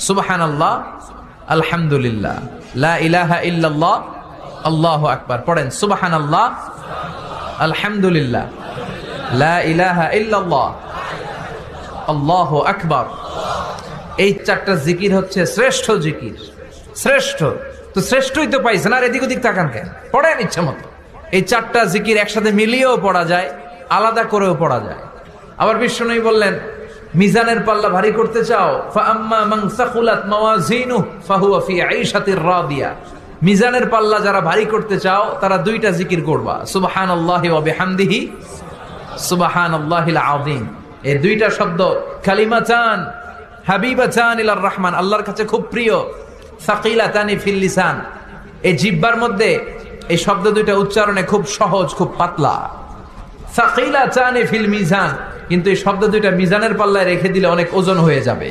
সুবহানাল্লাহ, আলহামদুলিল্লাহ, লা ইলাহা ইল্লাল্লাহ, আল্লাহু আকবার। পড়েন সুবহানাল্লাহ, আলহামদুলিল্লাহ, লা ইলাহা ইল্লাল্লাহ, আল্লাহু আকবার। এই চারটা জিকির হচ্ছে শ্রেষ্ঠ জিকির। শ্রেষ্ঠ তো শ্রেষ্ঠই তো পাইছেন, আর এদিক ওদিক তাকান কেন? পড়েন ইচ্ছা মতো। এই চারটা জিকির একসাথে মিলিয়েও পড়া যায়, আলাদা করেও পড়া যায়। আবার বিশ্বনবী বললেন, মিজানের পাল্লা ভারী করতে চাও, ফাআম্মা মান সাকুলাত মাওয়াজিনুহু ফাহুয়া ফি আইশাতির রাদিয়া। মিজানের পাল্লা যারা ভারী করতে চাও তারা দুইটা জিকির করবা, সুবহানাল্লাহি ওয়া বিহামদিহি, সুবহানাল্লাহিল আযীম। এই দুইটা শব্দ কালিমাতান হাবিবাতান ইলার রহমান, আল্লাহর কাছে খুব প্রিয়। সাকিলাতানি ফিল লিসান, এই জিহ্বার মধ্যে এই শব্দ দুইটা উচ্চারণে খুব সহজ, খুব পাতলা। সাকিলাতানি ফিল মিজান, কিন্তু এই শব্দ দুইটা মিজানের পাল্লায় রেখে দিলে অনেক ওজন হয়ে যাবে।